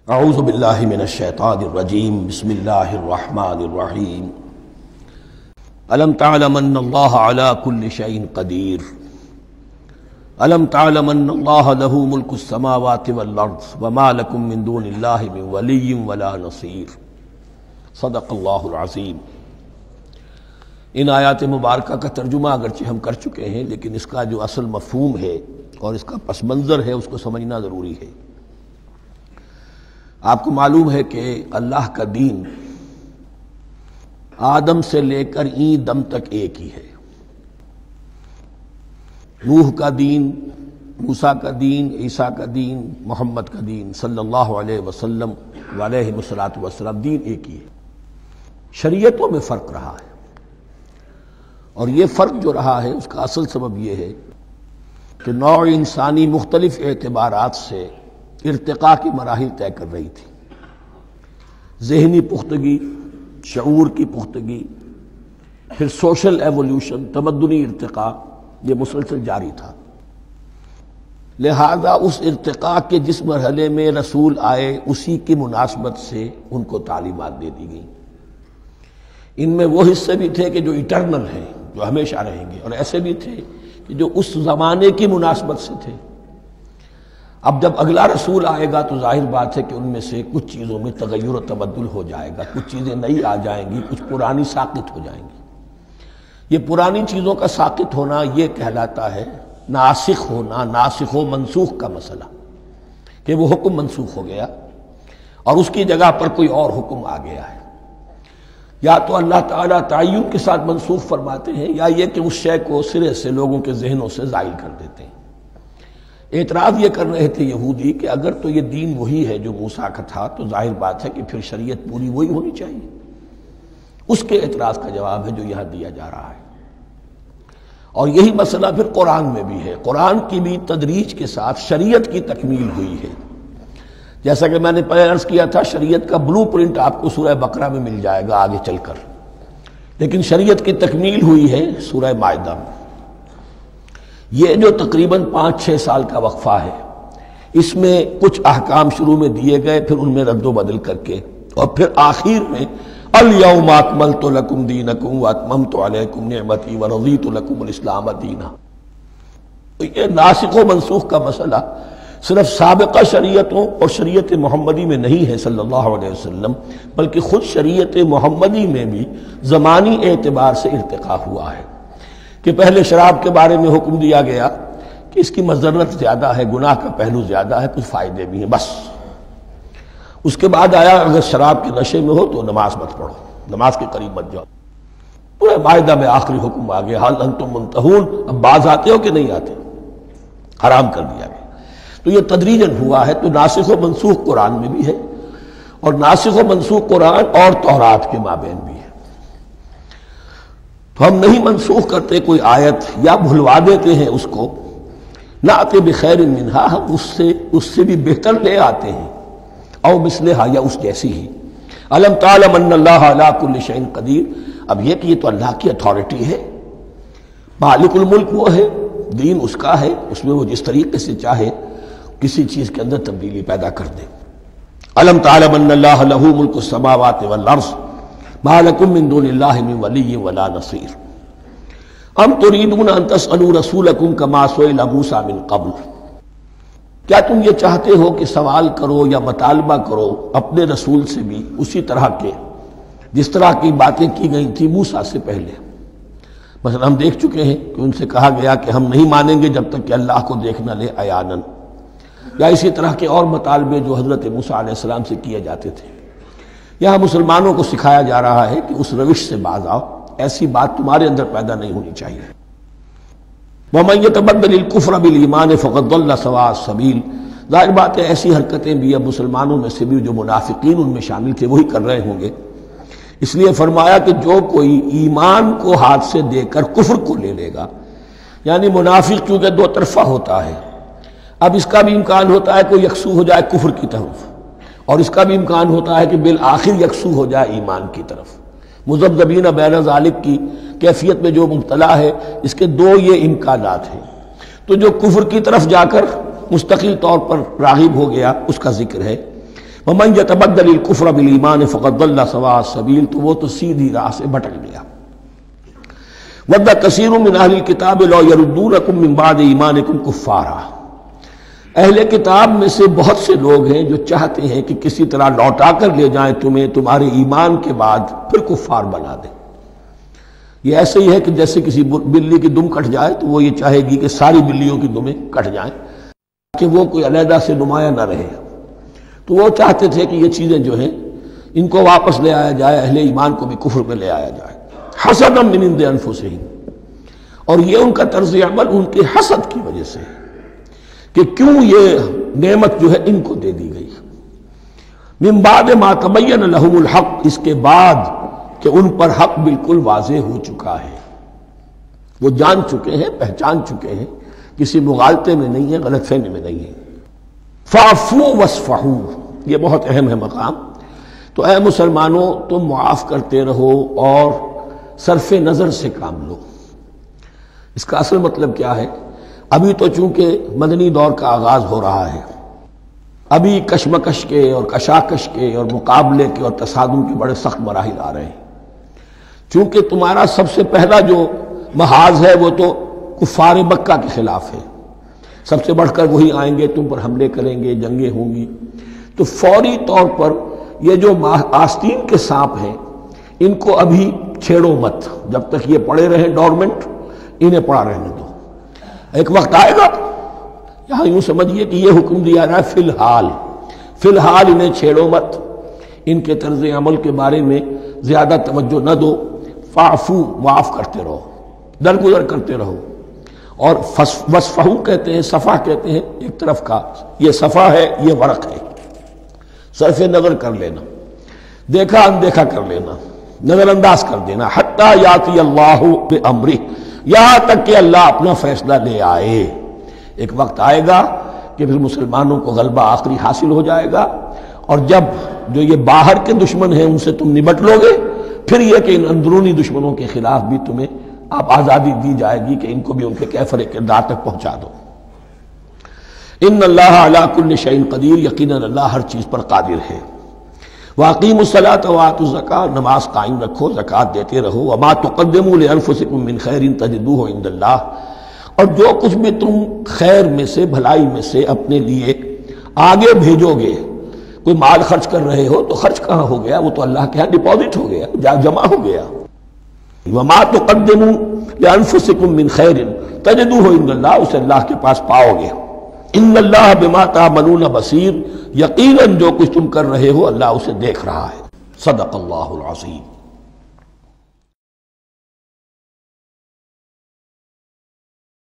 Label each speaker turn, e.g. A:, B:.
A: اعوذ باللہ من الشیطان الرجیم بسم اللہ الرحمن الرحیم الم تعلم ان اللہ علی کل شیء قدیر الم تعلم ان اللہ لہ ملک السماوات والارض وما لکم من دون اللہ من ولی ولا نصیر صدق اللہ العظیم۔ ان آیات مبارکہ کا ترجمہ اگرچہ ہم کر چکے ہیں، لیکن اس کا جو اصل مفہوم ہے اور اس کا پس منظر ہے اس کو سمجھنا ضروری ہے۔ آپ کو معلوم ہے کہ اللہ کا دین آدم سے لے کر این دم تک ایک ہی ہے۔ نوح کا دین، موسیٰ کا دین، عیسیٰ کا دین، محمد کا دین صلی اللہ علیہ وسلم علیہ الصلوۃ والسلام، دین ایک ہی ہے۔ شریعتوں میں فرق رہا ہے، اور یہ فرق جو رہا ہے اس کا اصل سبب یہ ہے کہ نوع انسانی مختلف اعتبارات سے ارتقاء کی مراحل طے کر رہی تھی۔ ذہنی پختگی، شعور کی پختگی، پھر سوشل ایولیوشن، تمدنی ارتقاء، یہ مسلسل جاری تھا۔ لہذا اس ارتقاء کے جس مرحلے میں رسول آئے اسی کی مناسبت سے ان کو تعلیمات دے دی گئیں۔ ان میں وہ حصے بھی تھے کہ جو ایٹرنل ہیں، جو ہمیشہ رہیں گے، اور ایسے بھی تھے کہ جو اس زمانے کی مناسبت سے تھے۔ اب جب اگلا رسول آئے گا تو ظاہر بات ہے کہ ان میں سے کچھ چیزوں میں تغیر و تبدل ہو جائے گا، کچھ چیزیں نئی آ جائیں گی، کچھ پرانی ساقط ہو جائیں گی۔ یہ پرانی چیزوں کا ساقط ہونا یہ کہلاتا ہے ناسخ ہونا، ناسخ و منسوخ کا مسئلہ، کہ وہ حکم منسوخ ہو گیا اور اس کی جگہ پر کوئی اور حکم آ گیا ہے۔ یا تو اللہ تعالیٰ تعین کے ساتھ منسوخ فرماتے ہیں، یا یہ کہ اس شے کو سرے سے لوگوں کے ذہنوں سے زائل کر دیتے ہیں۔ اعتراض یہ کر رہے تھے یہودی کہ اگر تو یہ دین وہی ہے جو موسیٰ کا تھا تو ظاہر بات ہے کہ پھر شریعت پوری وہی ہونی چاہیے۔ اس کے اعتراض کا جواب ہے جو یہاں دیا جا رہا ہے، اور یہی مسئلہ پھر قرآن میں بھی ہے۔ قرآن کی بھی تدریج کے ساتھ شریعت کی تکمیل ہوئی ہے۔ جیسا کہ میں نے پہلے عرض کیا تھا، شریعت کا بلو پرنٹ آپ کو سورہ بقرہ میں مل جائے گا آگے چل کر، لیکن شریعت کی تکمیل ہوئی ہے سورہ مائدہ میں۔ یہ جو تقریباً 5-6 سال کا وقفہ ہے، اس میں کچھ احکام شروع میں دیے گئے، پھر ان میں رد و بدل کر کے، اور پھر آخر میں الیوم اکملت لکم دینکم واتممت علیکم نعمتی ورضیت لکم الاسلام دینا۔ تو یہ ناسخ و منسوخ کا مسئلہ صرف سابقہ شریعتوں اور شریعت محمدی میں نہیں ہے صلی اللہ علیہ وسلم، بلکہ خود شریعت محمدی میں بھی زمانی اعتبار سے ارتقاء ہوا ہے۔ کہ پہلے شراب کے بارے میں حکم دیا گیا کہ اس کی مضرت زیادہ ہے، گناہ کا پہلو زیادہ ہے، کچھ فائدے بھی ہیں بس۔ اس کے بعد آیا اگر شراب کے نشے میں ہو تو نماز مت پڑھو، نماز کے قریب مت جاؤ۔ پورے معاہدہ میں آخری حکم آ گیا، حال انتم منتہون، اب باز آتے ہو کہ نہیں آتے، حرام کر دیا گیا۔ تو یہ تدریجاً ہوا ہے۔ تو ناسخ و منسوخ قرآن میں بھی ہے، اور ناسخ و منسوخ قرآن اور تورات کے مابین بھی ہے۔ تو ہم نہیں منسوخ کرتے کوئی آیت یا بھلوا دیتے ہیں اس کو، نأتی بخیر منہا، ہم اس سے بھی بہتر لے آتے ہیں، او مثلہا، یا اس جیسی ہی۔ الم تعلم ان اللہ علی کل شیء قدیر، اب یہ کہ یہ تو اللہ کی اتھارٹی ہے، مالک الملک وہ ہے، دین اس کا ہے، اس میں وہ جس طریقے سے چاہے کسی چیز کے اندر تبدیلی پیدا کر دے۔ الم تعلم ان اللہ لہ ملک السماوات والارض ما لکم من دون اللہ من ولی ولا نصیر ام تریدون ان تسألوا رسولکم کما سئل موسیٰ من قبل، کیا تم یہ چاہتے ہو کہ سوال کرو یا مطالبہ کرو اپنے رسول سے بھی اسی طرح کے جس طرح کی باتیں کی گئی تھی موسیٰ سے پہلے؟ مثلا ہم دیکھ چکے ہیں کہ ان سے کہا گیا کہ ہم نہیں مانیں گے جب تک کہ اللہ کو دیکھ نہ لے عیاناً، یا اسی طرح کے اور مطالبے جو حضرت موسیٰ علیہ السلام سے کیے جاتے تھے۔ یہاں مسلمانوں کو سکھایا جا رہا ہے کہ اس روش سے باز آؤ، ایسی بات تمہارے اندر پیدا نہیں ہونی چاہیے۔ وَمَن يَتَبَدَّلِ الْكُفْرَ بِالْإِيمَانِ فَقَدْ ضَلَّ سَوَاءَ السَّبِيلِ، ظاہر بات ہے ایسی حرکتیں بھی اب مسلمانوں میں سے بھی جو منافقین ان میں شامل تھے وہی کر رہے ہوں گے۔ اس لیے فرمایا کہ جو کوئی ایمان کو ہاتھ سے دے کر کفر کو لے لے گا، یعنی منافق چونکہ دو طرفہ ہوتا ہے، اب اس کا بھی امکان ہوتا ہے کہ یکسو ہو جائے کفر کی طرف، اور اس کا بھی امکان ہوتا ہے کہ بالآخر یکسو ہو جائے ایمان کی طرف۔ مذبذبین بین ذالک کی کیفیت میں جو مبتلا ہے، اس کے دو یہ امکانات ہیں۔ تو جو کفر کی طرف جا کر مستقل طور پر راغب ہو گیا اس کا ذکر ہے، ومن یتبدل الکفر بالایمان فقد ضل سواء السبیل، تو وہ تو سیدھی راہ سے بھٹک گیا۔ ود کثیر من اہل الکتاب لو یردونکم من بعد ایمانکم کفارا، اہل کتاب میں سے بہت سے لوگ ہیں جو چاہتے ہیں کہ کسی طرح لوٹا کر لے جائیں تمہیں تمہارے ایمان کے بعد، پھر کفار بنا دیں۔ یہ ایسے ہی ہے کہ جیسے کسی بلی کی دم کٹ جائے تو وہ یہ چاہے گی کہ ساری بلیوں کی دمیں کٹ جائیں کہ وہ کوئی علیحدہ سے نمایاں نہ رہے۔ تو وہ چاہتے تھے کہ یہ چیزیں جو ہیں ان کو واپس لے آیا جائے، اہل ایمان کو بھی کفر میں لے آیا جائے، حسدا من عند انفسہم، اور یہ ان کا طرز عمل ان کے حسد کی وجہ سے کہ کیوں یہ نعمت جو ہے ان کو دے دی گئی۔ من بعد ما تبین لہم الحق، اس کے بعد کہ ان پر حق بالکل واضح ہو چکا ہے، وہ جان چکے ہیں، پہچان چکے ہیں، کسی مغالطے میں نہیں ہے، غلط فہمی میں نہیں ہے۔ فاعفوا واصفحوا، یہ بہت اہم ہے مقام۔ تو اے مسلمانوں، تم معاف کرتے رہو اور صرف نظر سے کام لو۔ اس کا اصل مطلب کیا ہے؟ ابھی تو چونکہ مدنی دور کا آغاز ہو رہا ہے، ابھی کشمکش کے اور کشاکش کے اور مقابلے کے اور تصادم کے بڑے سخت مراحل آ رہے ہیں۔ چونکہ تمہارا سب سے پہلا جو محاذ ہے وہ تو کفار مکہ کے خلاف ہے، سب سے بڑھ کر وہی آئیں گے، تم پر حملے کریں گے، جنگیں ہوں گی۔ تو فوری طور پر یہ جو آستین کے سانپ ہیں ان کو ابھی چھیڑو مت، جب تک یہ پڑے رہیں ڈورمنٹ، انہیں پڑا رہنے دو۔ ایک وقت آئے گا، یہاں یوں سمجھیے کہ یہ حکم دیا رہا ہے فی الحال انہیں چھیڑو مت، ان کے طرز عمل کے بارے میں زیادہ توجہ نہ دو، فاعفو، معاف کرتے رہو، درگزر کرتے رہو۔ اور وصفحو کہتے ہیں، صفح کہتے ہیں ایک طرف کا، یہ صفح ہے، یہ ورق ہے، صرف نظر کر لینا، دیکھا اندیکھا کر لینا، نظر انداز کر دینا، حتی یاتی اللہ بامرہ، یہاں تک کہ اللہ اپنا فیصلہ لے آئے۔ ایک وقت آئے گا کہ پھر مسلمانوں کو غلبہ آخری حاصل ہو جائے گا، اور جب جو یہ باہر کے دشمن ہیں ان سے تم نمٹ لو گے، پھر یہ کہ ان اندرونی دشمنوں کے خلاف بھی تمہیں اب آزادی دی جائے گی کہ ان کو بھی ان کے کیفر کردار تک پہنچا دو۔ ان اللہ علی کل شیء قدیر، یقیناً اللہ ہر چیز پر قادر ہے۔ واقیموا الصلاۃ وآتوا الزکاۃ، نماز قائم رکھو، زکوٰۃ دیتے رہو۔ وما تقدموا لانفسکم من خیر تجدوہ عند اللہ، اور جو کچھ بھی تم خیر میں سے، بھلائی میں سے اپنے لیے آگے بھیجو گے، کوئی مال خرچ کر رہے ہو تو خرچ کہاں ہو گیا؟ وہ تو اللہ کے ہاں ڈپازٹ ہو گیا، جمع ہو گیا۔ وما تقدموا لانفسکم من خیر تجدوہ عند اللہ، اسے اللہ کے پاس پاؤ گے۔ ان اللہ بما تعملون بصیر، یقیناً جو کچھ تم کر رہے ہو اللہ اسے دیکھ رہا ہے۔ صدق اللہ العظیم۔